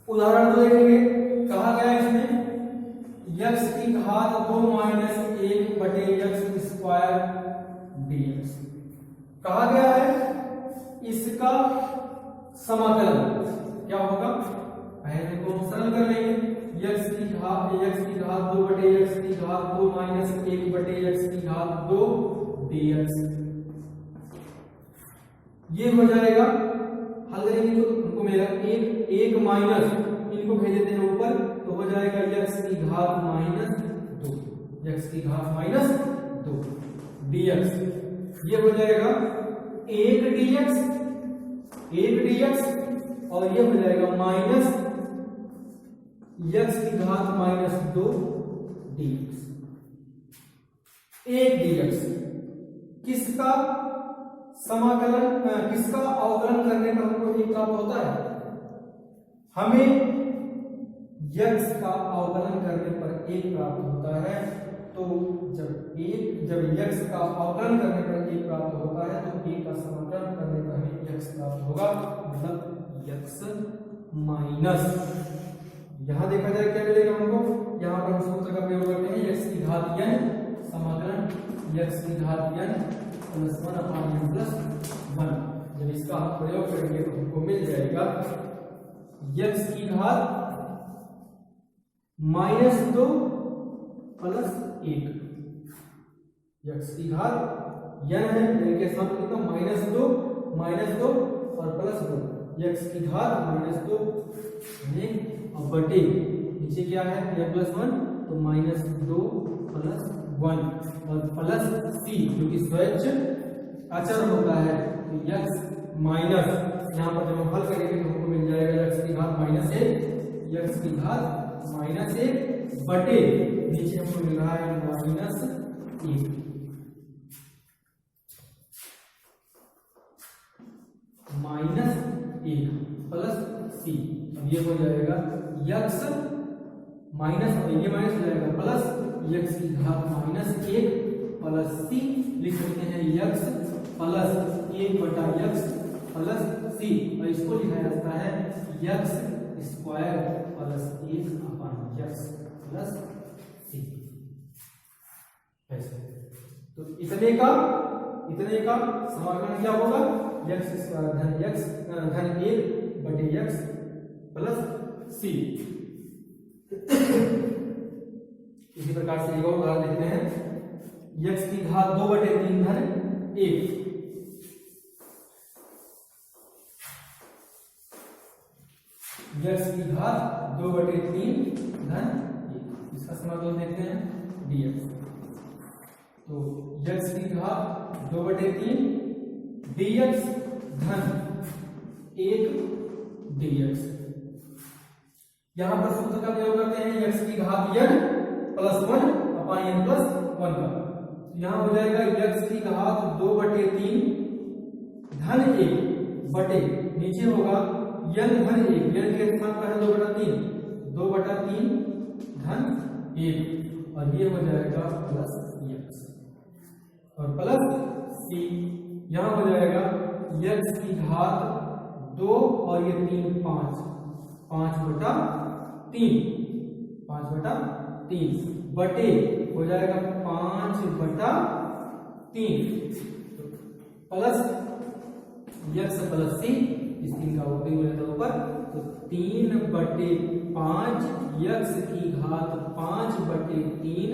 उदाहरण 2 देखेंगे। कहा गया है इसमें x की घात 2 माइनस 1 बटे x स्क्वायर dx। कहा गया है इसका समाकलन क्या होगा, पहले को हम सरल कर लेंगे। x की घात 2 बटे x की घात 2 माइनस 1 बटे x की घात 2 dx। ये हो जाएगा, हल करेंगे तो हमको मिलेगा एक माइनस, इनको भेज देते हैं ऊपर, तो हो जाएगा x की घात माइनस 2, x की घात माइनस 2 dx। ये हो जाएगा 1 dx और ये हो जाएगा माइनस x की घात माइनस 2 dx। 1 dx किसका समाकलन, किसका अवकलन करने पर हमको एक प्राप्त होता है, हमें x का अवकलन करने पर एक प्राप्त होता है। तो जब x का अवकलन करने पर एक प्राप्त होता है तो एक का समाकलन करने पर हमें x प्राप्त होगा, मतलब x माइनस, यहां देखा जाए क्या मिलेगा हमको, यहां पर हम सूत्र का प्रयोग करते हैं x की घात n समाकलन x की घात n प्लस 1 अपान n प्लस 1। जब इसका हम प्रयोग करेंगे तो हमको मिल जाएगा x की घात माइनस 2 प्लस 1, x की घात n है, के साथ लिखा माइनस 2 और प्लस 2, x की घात माइनस 2 और बटे नीचे क्या है प्लस 1, तो माइनस 2 प्लस 1 और प्लस c जो कि स्वैच्छ अचर होता है, तो x माइनस, यहाँ पर जब हम हल करेंगे तो हमको मिल जाएगा x की घात माइनस 1, x की घात माइनस 1 बटे नीचे हमको मिल रहा है माइनस 1, माइनस 1 प्लस c। अब ये हो जाएगा x माइनस, ये माइनस हो जाएगा प्लस x की घात माइनस 1 प्लस c, लिख सकते हैं x प्लस 1 बटा x प्लस c, और इसको लिखा जाता है x स्क्वायर प्लस 1 अपान x प्लस c। ऐसे तो इतने का समाकलन क्या होगा, x स्क्वायर धन 1 बटे x प्लस c। इसी प्रकार से एक और उदाहरण देखते हैं, x की घात 2 बटे 3 धन 1, x की घात 2 बटे 3 धन 1, इसका समाकलन देखते हैं dx। तो x की घात 2 बटे 3 dx धन 1 dx। यहां पर सूत्र का प्रयोग करते हैं x की घात n प्लस 1 अपान n प्लस 1 का, यहां हो जाएगा x की घात 2 बटे 3 धन 1 बटे नीचे होगा n धन 1, n के स्थान पर है 2 बटा 3, 2 बटा 3 धन 1 और ये हो जाएगा प्लस x और प्लस c। यहां हो जाएगा x की घात 2 और ये 3 5 बटा 3 बटे हो जाएगा 5 बटा 3 प्लस x प्लस c, इस 3 का उपयोग हो जाता है ऊपर, तो 3 बटे 5 x की घात 5 बटे 3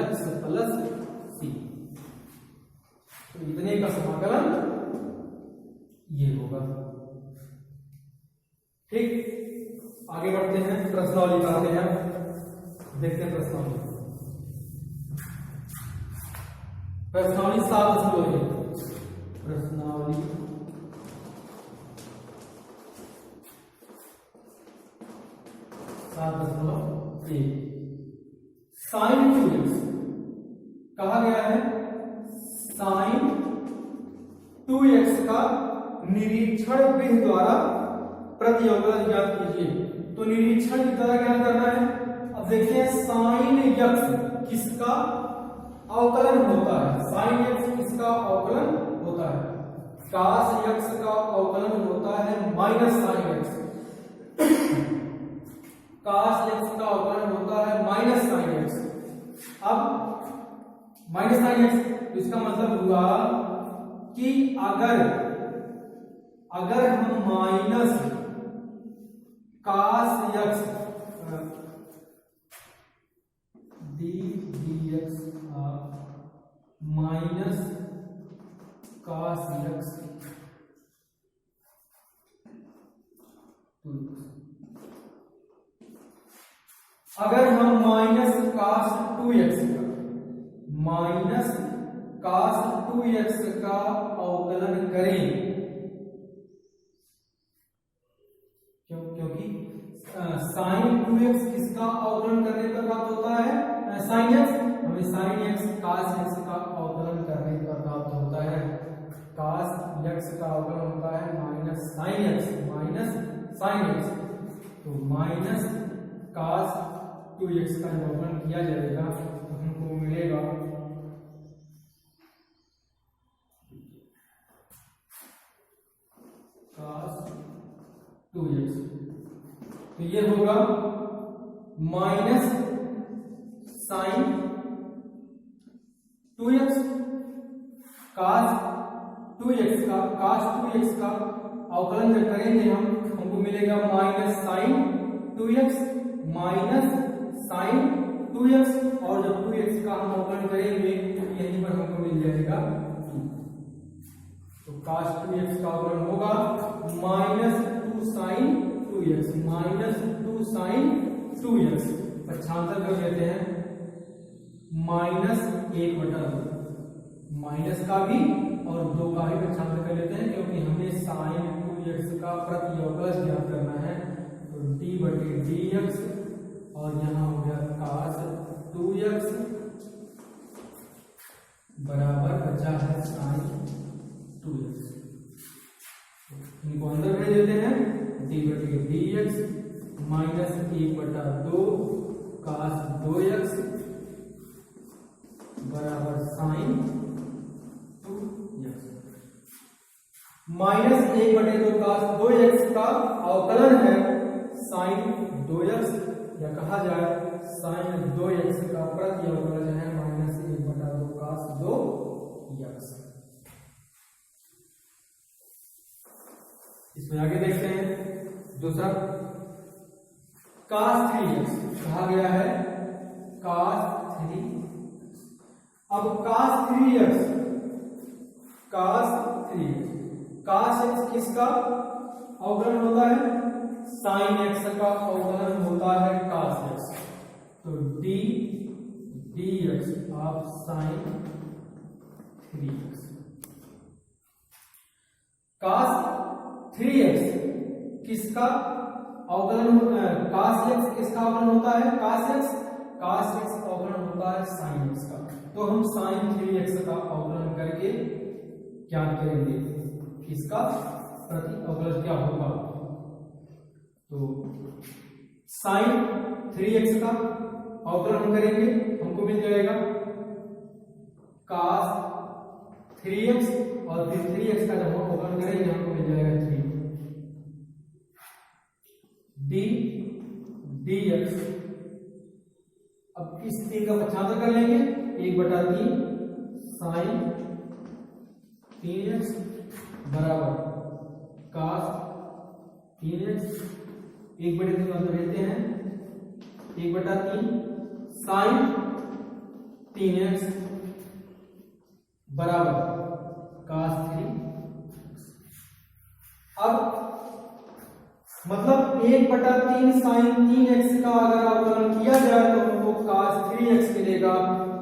x प्लस c। तो इतने का समाकलन ये होगा। ठीक, आगे बढ़ते हैं, प्रश्नावली करते हैं, देखते हैं प्रश्नावली 7.1, प्रश्नावली 7.1 साइन 2x। कहा गया है साइन 2x का निरीक्षण विधि द्वारा प्रतिअवकलन ज्ञात कीजिए। तो निरीक्षण की तरह क्या करना है, अब देखते हैं साइन x किसका अवकलन होता है, साइन x किसका अवकलन होता है, cos x का अवकलन होता है minus sine x। cos x का अवकलन होता है माइनस साइन एक्स। अब माइनस साइन एक्स, तो इसका मतलब हुआ कि अगर हम minus cos x dx minus cos x अगर हम माइनस cos 2x का अवकलन करें, क्योंकि साइन 2x किसका अवकलन करने पर प्राप्त होता है? साइन x, हमें साइन x cos x का अवकलन करने पर प्राप्त होता है। cos x का अवकलन होता है माइनस साइन x, तो माइनस cos 2x का अवकलन किया जाएगा तो हमको मिलेगा cos 2x, तो ये होगा minus sign 2x cos 2x का अवकलन जब करेंगे हमको मिलेगा minus sign 2x minus sign 2x, और जब 2x का हम अवकलन करेंगे तो यहीं पर हमको मिल जाएगा 2, तो cos 2x का अवकलन होगा माइनस 2 साइन 2x, पक्षांतर कर लेते हैं माइनस 1/2, माइनस का भी और 2 का भी पक्षांतर कर लेते हैं, क्योंकि हमें साइन 2x का प्रति अवकलज ज्ञात करना है, तो d/dx और यहाँ हो गया cos 2x बराबर बचा है sin 2x, इनको अंदर भेज देते हैं, d/dx माइनस 1/2 cos 2x बराबर sin 2x, minus 1/2 cos 2x का अवकलन है sin 2x, या कहा जाए sin 2x का प्रति अवकलन है माइनस 1/2 cos 2x। इसमें आगे देखते हैं दूसरा cos 3x कहा गया है cos 3। अब cos 3x cos x किसका अवकलन होता है? sin x का अवकलन होता है cos x, तो dx of sin 3x, cos 3x किसका अवकलन cos x किसका अवकलन होता है? cos x अवकलन होता है sin x का, तो हम sin 3x का अवकलन करके क्या करेंगे, इसका प्रति अवकलन क्या होगा, तो sin 3x का अवकलन हम करेंगे, हमको मिल जाएगा cos 3x, और फिर 3x का जब हम अवकलन करेंगे हमको मिल जाएगा 3 dx। अब इस 3 का पक्षांतर कर लेंगे, 1/3 sin 3x बराबर cos 3x, 1/3 अंदर लेते हैं, 1/3 sin 3x बराबर cos 3। अब मतलब 1/3 sin 3x का अगर अवकलन किया जाए तो हमको cos 3x मिलेगा,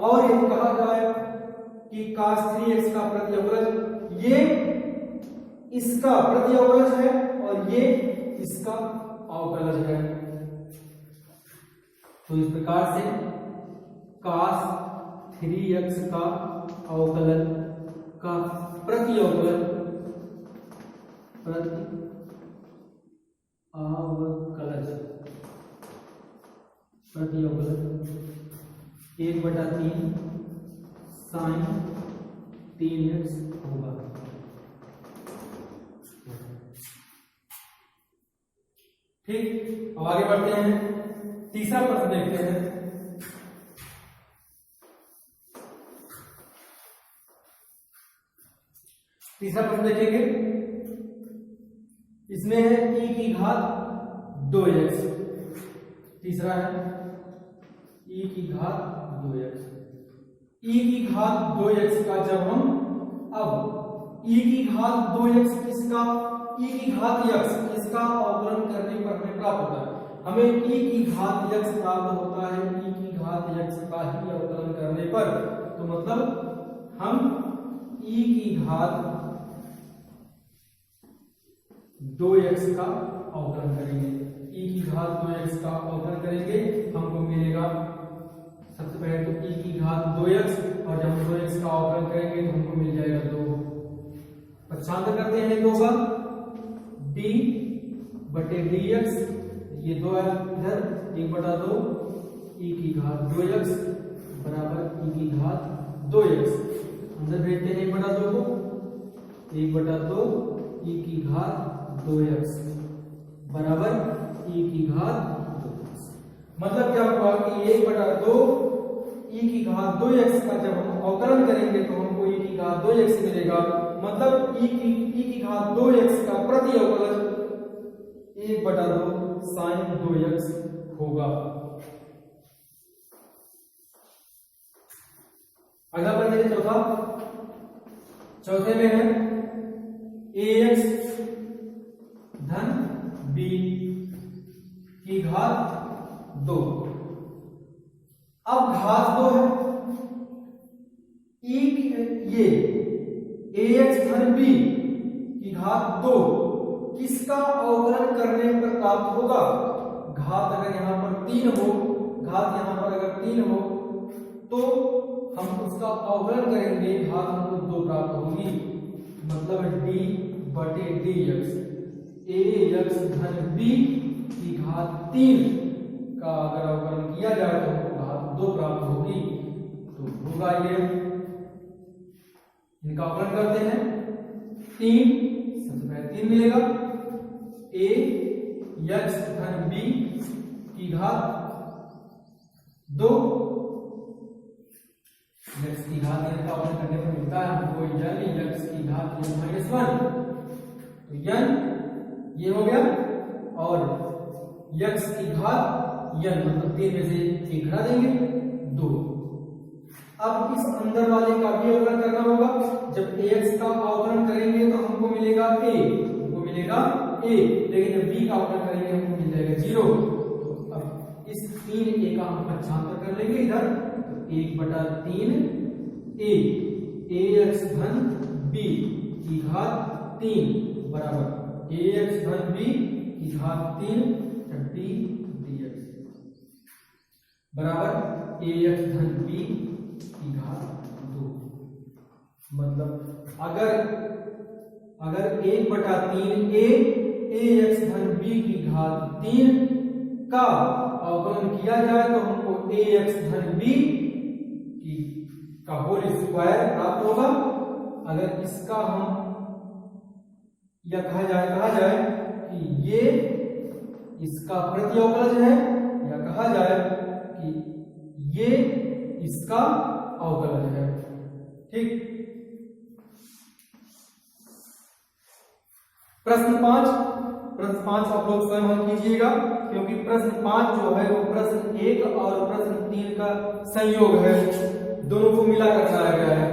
और यदि कहा जाए कि cos 3x का प्रति अवकलज ये इसका प्रति अवकलज है और ये इसका अवकलज है, तो इस प्रकार से cos 3x का अवकलन का प्रति अवकलन 1/3 sin 3x होगा। ठीक, अब आगे बढ़ते हैं। तीसरा प्रश्न देखते हैं। तीसरा प्रश्न देखेंगे, इसमें है e की घात 2x। तीसरा है e की घात 2x। e की घात 2x का जब हम अब e की घात 2x किसका, e की घात x इसका अवकलन करने पर हमें प्राप्त होता है। हमें e की घात x प्राप्त होता है e की घात x का ही अवकलन करने पर। तो मतलब हम e की घात 2x का अवकलन करेंगे। e की घात 2x का अवकलन करेंगे, हमको मिलेगा सबसे पहले तो e की घात 2x, और जब हम 2x का अवकलन करेंगे तो हमको मिल जाएगा 2। पक्षांतर करते हैं 2 का, d बटे dx, ये 2 है इधर, 1/2 e की घात 2x बराबर e की घात 2x। अंदर भेजते हैं 1/2 को, 1/2 e की घात 2x बराबर e की घात 2x। मतलब क्या हुआ कि 1/2 e की घात 2x का जब हम अवकलन करेंगे तो हमको e की घात 2x मिलेगा। मतलब e की घात 2x का प्रति अवकलन 1/2 sin 2x होगा। अगला प्रश्न है चौथे में है ax धन b की घात 2। अब घात 2 है, ये ax धन b की घात 2 किसका अवकलन करने पर प्राप्त होगा। घात अगर यहां पर 3 हो, घात यहां पर अगर 3 हो तो हम उसका अवकलन करेंगे, घात हमको 2 प्राप्त होगी। मतलब d बटे dx, ax धन b की घात 3 का अगर अवकलन किया जाए तो हमको घात 2 प्राप्त होगी। तो होगा ये, इनका अवकलन करते हैं 3, सबसे पहले 3 मिलेगा, ax धन b की घात 2, x की घात का अवकलन करने पर मिलता है हमको n x की घात -1। तो n ये हो गया, और x की घात n मतलब 3 में से 1 घटा देंगे 2। अब इस अंदर वाले का भी अवकलन करना होगा। जब ax का अवकलन करेंगे तो हमको मिलेगा a, लेकिन जब b का अवकलन करेंगे हमको मिल जाएगा 0। तो अब इस 3a का हम पक्षांतर कर लेंगे इधर, तो 1/3 ax धन b की घात 3 बराबर ax धन b की घात 3 d dx बराबर ax धन b की घात 2। मतलब अगर 1/3 ax धन b की घात 3 का अवकलन किया जाए तो हमको ax धन b का होल स्क्वायर प्राप्त होगा। अगर इसका हम या कहा जाए कि ये इसका प्रति अवकलज है, या कहा जाए कि ये इसका अवकलज है। ठीक। प्रश्न 5 आप लोग स्वयं हल कीजिएगा, क्योंकि प्रश्न 5 जो है वो प्रश्न 1 और प्रश्न 3 का संयोग है, दोनों को मिलाकर बनाया गया है।